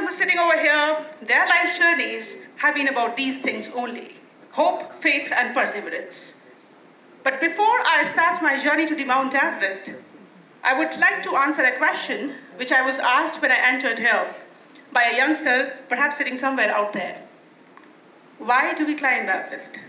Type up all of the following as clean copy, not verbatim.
who's sitting over here, their life journeys have been about these things only: hope, faith, and perseverance. But before I start my journey to the Mount Everest, I would like to answer a question which I was asked when I entered here by a youngster, perhaps sitting somewhere out there. Why do we climb Everest?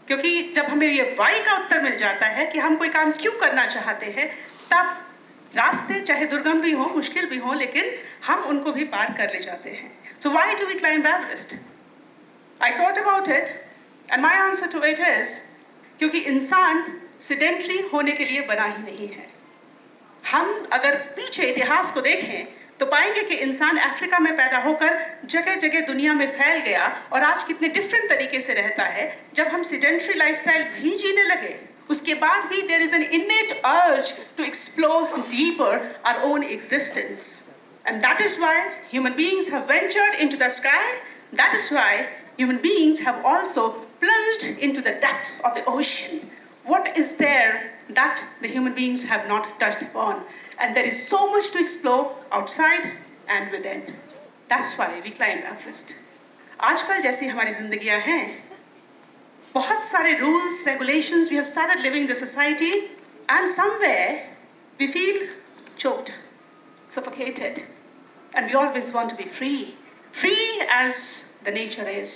क्योंकि जब हमें ये why का उत्तर मिल जाता है कि हम कोई काम क्यों करना चाहते हैं, तब रास्ते चाहे दुर्गम भी हों, मुश्किल भी हों, लेकिन हम उनको भी पार कर ले जाते हैं. So why do we climb Everest? I thought about it, and my answer to it is क्योंकि इंसान sedentary होने के लिए बना ही नहीं है. हम अगर पीछे इतिहास को देखें तो पाएंगे कि इंसान अफ्रीका में पैदा होकर जगह जगह दुनिया में फैल गया और आज कितने डिफरेंट तरीके से रहता है. जब हम sedentary lifestyle भी जीने लगे, उसके बाद भी there is an innate urge to explore deeper our own existence. And that is why human beings have ventured into the sky. That is why human beings have also plunged into the depths of the ocean. What is there that the human beings have not touched upon? And there is so much to explore outside and within. That's why we climb Everest. आजकल जैसी हमारी जिंदगियां हैं, बहुत सारे rules, regulations, we have started living the society, and somewhere we feel choked, suffocated, and we always want to be free, free as the nature is.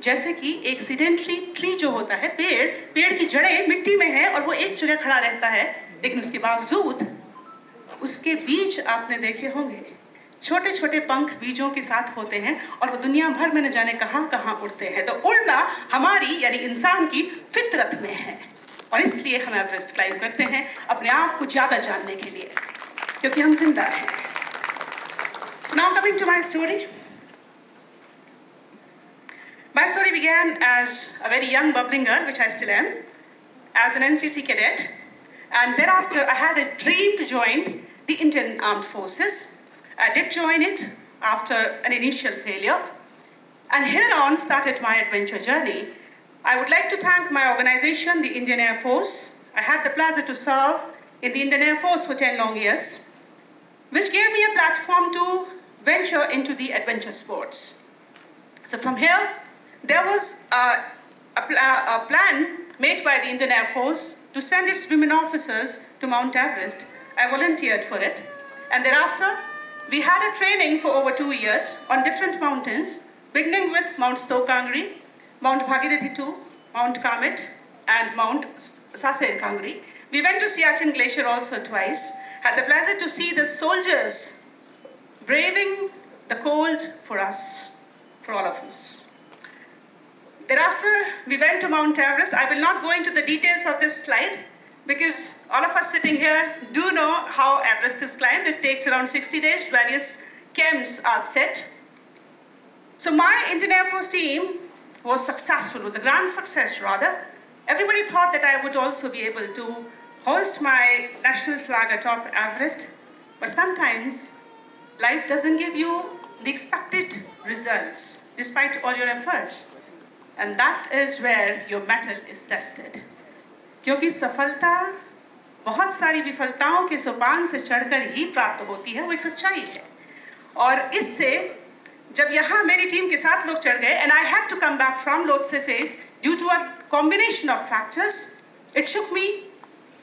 जैसे कि एक sedentary tree जो होता है, पेड़ की जड़ें मिट्टी में है और वो एक जगह खड़ा रहता है, लेकिन उसके बावजूद उसके बीज आपने देखे होंगे, छोटे छोटे पंख बीजों के साथ होते हैं और वो दुनिया भर में न जाने कहां कहां उड़ते हैं. तो उड़ना हमारी यानी इंसान की फितरत में है और इसलिए हम एवरेस्ट क्लाइंब करते हैं अपने आप को ज्यादा जानने के लिए, क्योंकि हम जिंदा हैं. So now coming to my story. My story began as a very young bubbling girl, which I still am, as an NCC cadet, and thereafter I had a dream to join the Indian Armed Forces. I did join it after an initial failure, and here on started my adventure journey. I would like to thank my organization, the Indian Air Force. I had the pleasure to serve in the Indian Air Force for 10 long years, which gave me a platform to venture into the adventure sports. So from here, there was a plan made by the Indian Air Force to send its women officers to Mount Everest. I volunteered for it, and thereafter, we had a training for over 2 years on different mountains, beginning with Mount Stokangri, Mount Bhagirathi 2, Mount Kamet, and Mount Saser Kangri. We went to Siachen Glacier also twice, had the pleasure to see the soldiers braving the cold for us, for all of us. Thereafter, we went to Mount Everest. I will not go into the details of this slide because all of us sitting here do know how Everest is climbed. It takes around 60 days. Various camps are set. So my Indian Air Force team was successful, was a grand success rather. Everybody thought that I would also be able to hoist my national flag atop Everest. But sometimes life doesn't give you the expected results despite all your efforts. And that is where your mettle is tested. क्योंकि सफलता बहुत सारी विफलताओं के सोपान से चढ़कर ही प्राप्त होती है, वो एक सच्चाई है. और इससे जब यहाँ मेरी टीम के 7 लोग चढ़ गए, and I had to come back from Lhotse phase due to a combination of factors, it shook me.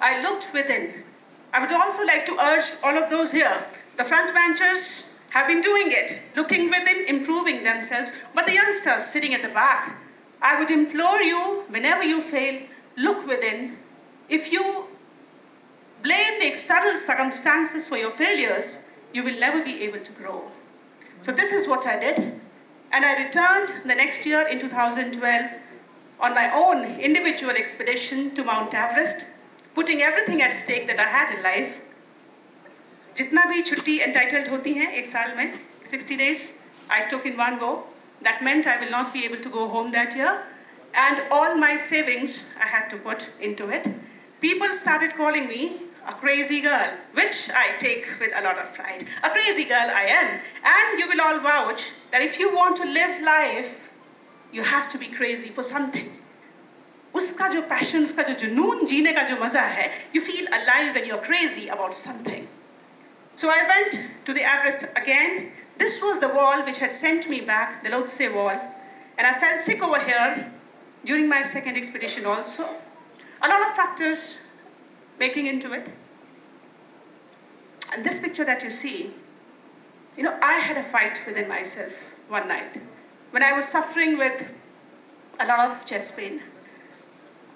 I looked within. I would also like to urge all of those here, the front benchers have been doing it, looking within, improving themselves, but the youngsters sitting at the back, I would implore you, whenever you fail, look within. If you blame the external circumstances for your failures, you will never be able to grow. So this is what I did. And I returned the next year in 2012 on my own individual expedition to Mount Everest, putting everything at stake that I had in life. जितना भी छुट्टी entitled होती हैं एक साल में, 60 days, I took in one go. That meant I will not be able to go home that year. And all my savings I had to put into it. People started calling me a crazy girl, which I take with a lot of pride. A crazy girl I am. And you will all vouch that if you want to live life, you have to be crazy for something. Uska jo passion, uska jo junoon, jeene ka jo maza hai, you feel alive when you're crazy about something. So I went to the Everest again. This was the wall which had sent me back, the Lhotse wall. And I felt sick over here during my second expedition also. A lot of factors making into it. And this picture that you see, I had a fight within myself one night when I was suffering with a lot of chest pain.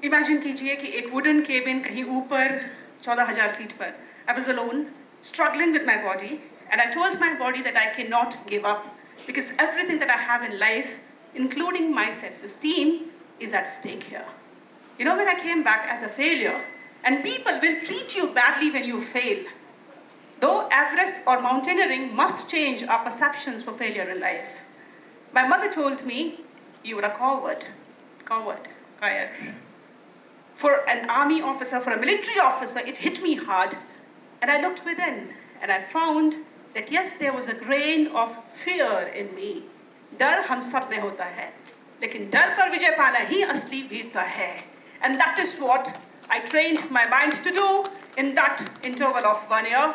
Imagine कीजिए कि एक wooden cabin कहीं ऊपर 14,000 feet पर. I was alone, struggling with my body, and I told my body that I cannot give up because everything that I have in life, including my self-esteem, is at stake here. When I came back as a failure, and people will treat you badly when you fail. Though Everest or mountaineering must change our perceptions for failure in life. My mother told me, you were a coward. For an army officer, for a military officer, it hit me hard. And I looked within, and I found that yes, there was a grain of fear in me. डर हम सब में होता है, लेकिन डर पर विजय पाना ही असली वीरता है. And that is what I trained my mind to do in that interval of 1 year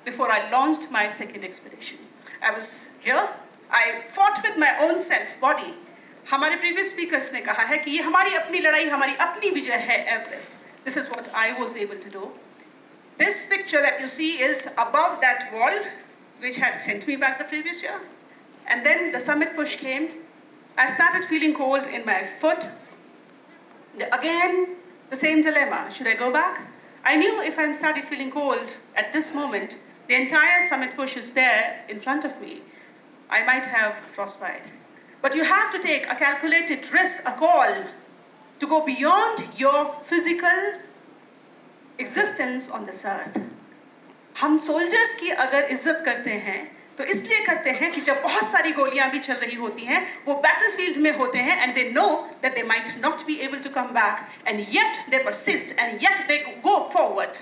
before I launched my second expedition. I was here, I fought with my own self, body. हमारे previous speakers ने कहा है कि ये हमारी अपनी लड़ाई, हमारी अपनी विजय है Everest. This is what I was able to do. This picture that you see is above that wall, which had sent me back the previous year. And then the summit push came. I started feeling cold in my foot. Again, the same dilemma. Should I go back? I knew if I started feeling cold at this moment, the entire summit push is there in front of me. I might have frostbite. But you have to take a calculated risk, a call, to go beyond your physical existence on this earth. हम soldiers की अगर इज्जत करते हैं तो इसलिए करते हैं कि जब बहुत सारी गोलियां भी चल रही होती हैं, वो battlefield में होते हैं, and they know that they might not be able to come back, and yet they persist, and yet they go forward.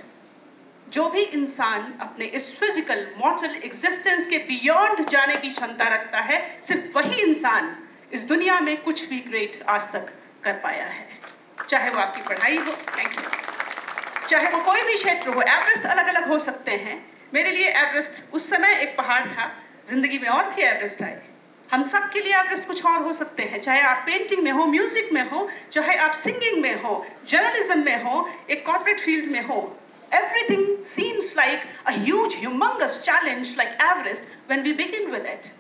जो भी इंसान अपने इस physical mortal existence के beyond जाने की क्षमता रखता है, सिर्फ वही इंसान इस दुनिया में कुछ भी great आज तक कर पाया है. चाहे वो आपकी पढ़ाई हो, thank you. चाहे वो कोई भी क्षेत्र हो, एवरेस्ट अलग-अलग हो सकते हैं. मेरे लिए एवरेस्ट उस समय एक पहाड़ था, जिंदगी में और भी एवरेस्ट आए. हम सब के लिए एवरेस्ट कुछ और हो सकते हैं, चाहे आप पेंटिंग में हो, म्यूजिक में हो, चाहे आप सिंगिंग में हो, जर्नलिज्म में हो, एक कॉर्पोरेट फील्ड में हो. Everything seems like a huge, humongous challenge like Everest when we begin with it.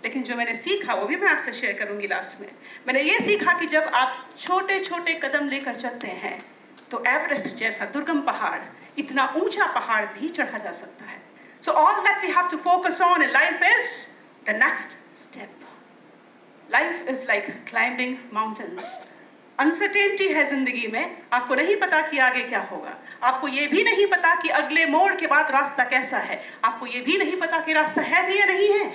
लेकिन जो मैंने सीखा वो भी मैं आपसे शेयर करूंगी लास्ट में. मैंने ये सीखा कि जब आप छोटे-छोटे कदम लेकर चलते हैं, तो एवरेस्ट जैसा दुर्गम पहाड़, इतना ऊंचा पहाड़ भी चढ़ा जा सकता है. So all that we have to focus on in life is the next step. Life is like climbing mountains. Uncertainty है जिंदगी में. आपको नहीं पता कि आगे क्या होगा. आपको ये भी नहीं पता कि अगले मोड़ के बाद रास्ता कैसा है. आपको ये भी नहीं पता कि रास्ता है भी या नहीं है.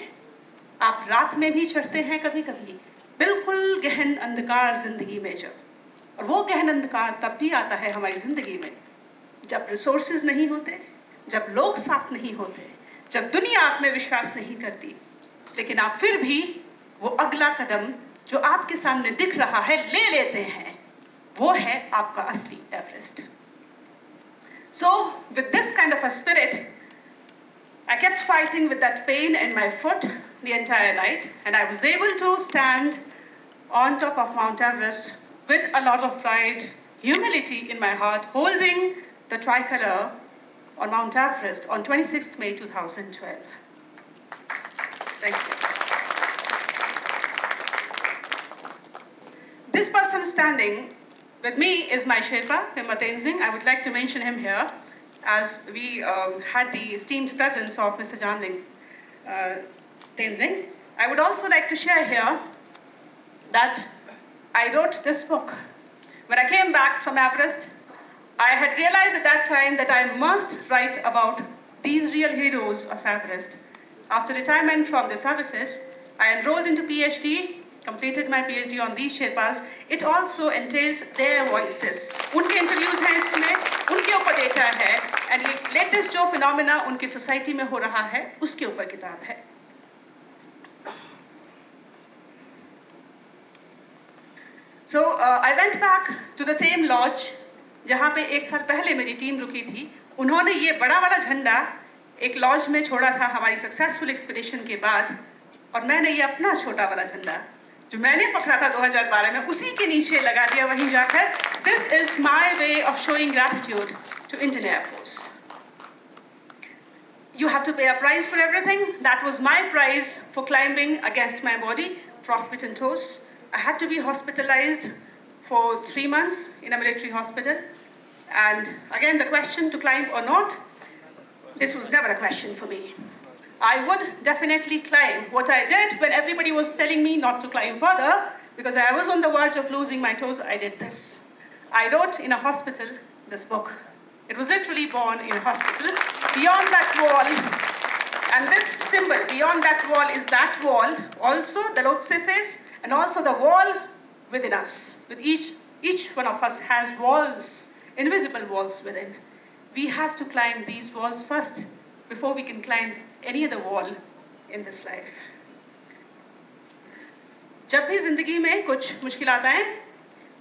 आप रात में भी चढ़ते हैं कभी-कभी, बिल्कुल गहन अंधकार जिंदगी में जब. और वो गहन अंधकार तब भी आता है हमारी जिंदगी में जब रिसोर्सेज नहीं होते, जब लोग साथ नहीं होते, जब दुनिया आप में विश्वास नहीं करती, लेकिन आप फिर भी वो अगला कदम जो आपके सामने दिख रहा है ले लेते हैं. वो है आपका असली Everest. So with this kind of a spirit, I kept fighting with that pain in my foot the entire night, and I was able to stand on top of Mount Everest with a lot of pride, humility in my heart, holding the tricolor on Mount Everest on 26th May 2012. Thank you. This person standing with me is my Sherpa, Pema Tenzing. I would like to mention him here as we had the esteemed presence of Mr. Jamling Tenzing. I would also like to share here that I wrote this book. When I came back from Everest, I had realized at that time that I must write about these real heroes of Everest. After retirement from the services, I enrolled into PhD, completed my PhD on these Sherpas. It also entails their voices. उनके interviews हैं इसमें, उनके ऊपर data है, and ये latest जो phenomena उनकी society में हो रहा है, उसके ऊपर किताब है. So I went back to the same lodge जहाँ पे एक साल पहले मेरी टीम रुकी थी. उन्होंने ये बड़ा वाला झंडा एक लॉज में छोड़ा था हमारी सक्सेसफुल एक्सपीडिशन के बाद, और मैंने ये अपना छोटा वाला झंडा जो मैंने पकड़ा था 2012 में उसी के नीचे लगा दिया वहीं जाकर. This is my way of showing gratitude to Indian Air Force. You have to pay a price for everything. That was my price for climbing against my body, frostbitten toes. I had to be hospitalized for 3 months in a military hospital. And again, the question to climb or not, this was never a question for me. I would definitely climb. What I did when everybody was telling me not to climb further, because I was on the verge of losing my toes, I did this. I wrote in a hospital this book. It was literally born in a hospital. Beyond that wall, and this symbol, beyond that wall is that wall, also the Lhotse face, and also the wall within us. With each one of us has walls, invisible walls within. We have to climb these walls first before we can climb any other wall in this life. जब भी जिंदगी में कुछ मुश्किलात आए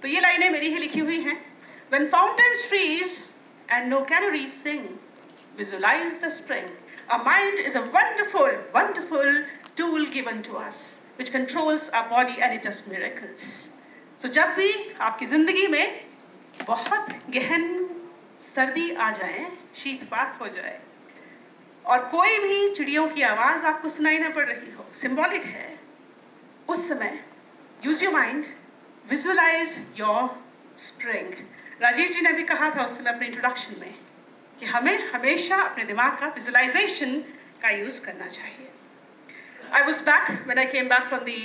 तो ये लाइनें मेरी ही लिखी हुई हैं. When fountains freeze and no canaries sing, visualize the spring. Our mind is a wonderful, wonderful tool given to us, which controls our body and it does miracles. So जब भी आपकी जिंदगी में बहुत गहन सर्दी आ जाए, शीतपात हो जाए, और कोई भी चिड़ियों की आवाज़ आपको सुनाई ना पड़ रही हो, सिंबॉलिक है, उस समय use your mind, visualize your spring. Rajiv जी ने भी कहा था उस समय अपने इंट्रोडक्शन में कि हमें हमेशा अपने दिमाग का विजुअलाइजेशन का यूज करना चाहिए. I was back when I came back from the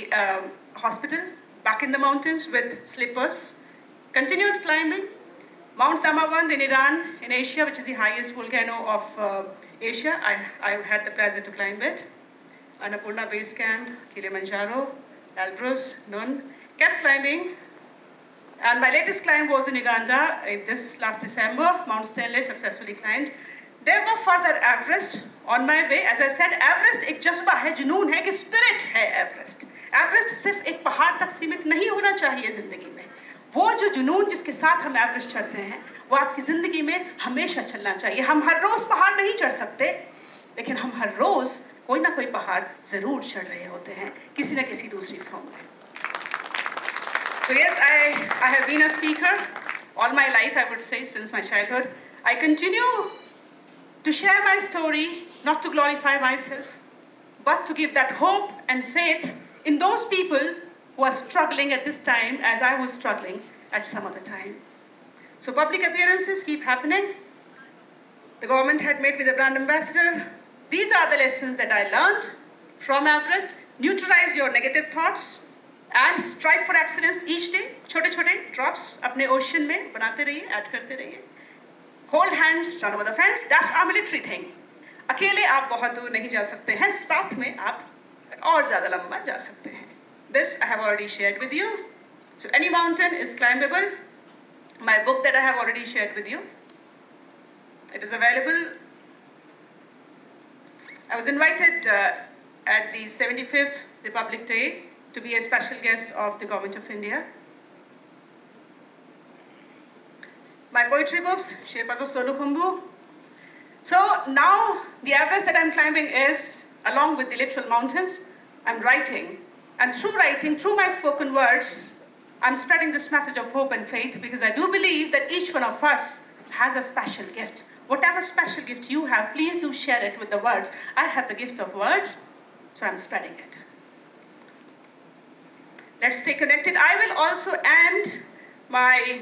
hospital, back in the mountains with slippers, continued climbing Mount Damavand in Iran, in Asia, which is the highest volcano of Asia. I had the pleasure to climb it. Annapurna Base Camp, Kilimanjaro, Elbrus, Nun, kept climbing. And my latest climb was in Uganda this last December, Mount Stanley, successfully climbed. There were further Everest on my way. As I said, Everest एक जज्बा है, जुनून है, कि spirit है Everest. Everest सिर्फ एक पहाड़ तक सीमित नहीं होना चाहिए जिंदगी में. वो जो जुनून जिसके साथ हम एवरेस्ट चढ़ते हैं, वो आपकी जिंदगी में हमेशा चलना चाहिए. हम हर रोज पहाड़ नहीं चढ़ सकते, लेकिन हम हर रोज कोई ना कोई पहाड़ जरूर चढ़ रहे होते हैं, किसी ना किसी दूसरी फॉर्म में. So yes, I have been a speaker all my life, I would say, since my childhood. I continue to share my story, not to glorify myself, but to give that hope and faith in those people who are struggling at this time as I was struggling at some other time. So public appearances keep happening. The government had made me the brand ambassador. These are the lessons that I learned from Everest. Neutralize your negative thoughts and strive for excellence each day. छोटे छोटे drops अपने ocean में बनाते रहिए, add करते रहिए. Hold hands, run over the fence. That's our military thing. अकेले आप बहुत दूर नहीं जा सकते हैं, साथ में आप और ज़्यादा लंबा जा सकते हैं. This I have already shared with you. So any mountain is climbable. My book that I have already shared with you, it is available. I was invited at the 75th Republic Day to be a special guest of the Government of India. My poetry books, Sherpas of Solukhumbu. So now the Everest that I'm climbing is, along with the literal mountains, I'm writing. And through my spoken words, I'm spreading this message of hope and faith, because I do believe that each one of us has a special gift. Whatever special gift you have, please do share it with the words. I have the gift of words, so I'm spreading it. Let's stay connected. I will also end my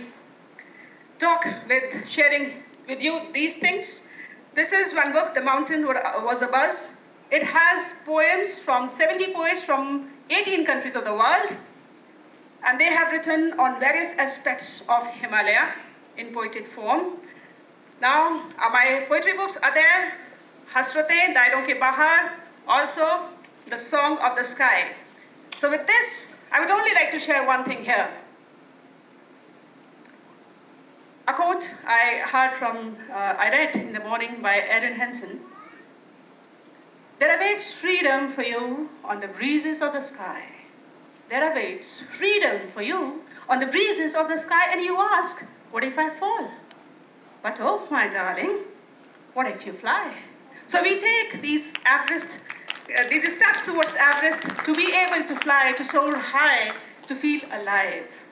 talk with sharing with you these things. This is one book, The Mountain Was a Buzz. It has poems from 70 poets from 18 countries of the world. And they have written on various aspects of Himalaya in poetic form. Now, my poetry books are there. Hasratein, Dairon Ke Bahar, also The Song of the Sky. So with this, I would only like to share one thing here. A quote I read in the morning by Erin Henson. There awaits freedom for you on the breezes of the sky. There awaits freedom for you on the breezes of the sky, and you ask, what if I fall? But oh, my darling, what if you fly? So we take these steps towards Everest to be able to fly, to soar high, to feel alive.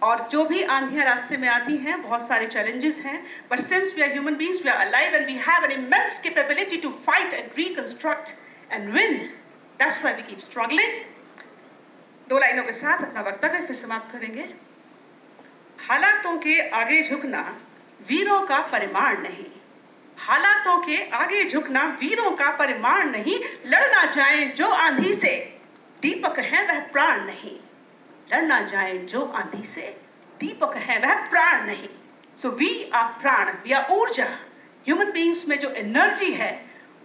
और जो भी आंधियां रास्ते में आती हैं, बहुत सारे challenges हैं, but since we are human beings, we are alive and we have an immense capability to fight and reconstruct and win. That's why we keep struggling. 2 लाइनों के साथ अपना वक्तव्य फिर समाप्त करेंगे. हालातों के आगे झुकना वीरों का परिमाण नहीं. हालातों के आगे झुकना वीरों का परिमाण नहीं. लड़ना जाए जो आंधी से, दीपक है वह प्राण नहीं. लड़ना जाए जो आंधी से, दीपक है वह प्राण नहीं. So we are प्राण, we are ऊर्जा. Human beings में जो एनर्जी है,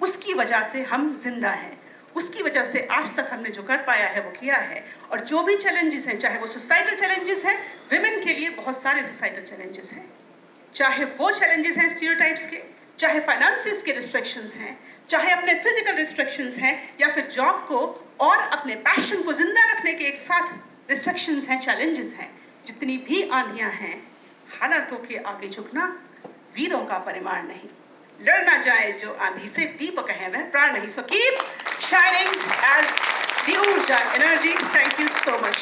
उसकी वजह से हम जिंदा हैं. उसकी वजह से आज तक हमने जो कर पाया है वो किया है. और जो भी चैलेंजेस हैं, चाहे वो सोसाइटल चैलेंजेस हैं, विमेन के लिए बहुत सारे सोसाइटल चैलेंजेस हैं. चाहे वो चैलेंजेस हैं स्टीरियोटाइप्स के, चाहे फाइनेंसेस के रिस्ट्रिक्शंस हैं, चाहे अपने फिजिकल रिस्ट्रिक्शंस हैं, या फिर जॉब को और अपने पैशन को जिंदा रखने के एक साथ रिस्ट्रिक्शंस हैं, चैलेंजेस हैं. जितनी भी आंधियां हैं, हालातों के आगे झुकना वीरों का परिमाण नहीं. लड़ना जाए जो आंधी से, दीपक है वह प्राण नहीं. So keep shining as the ऊर्जा, energy. Thank you so much.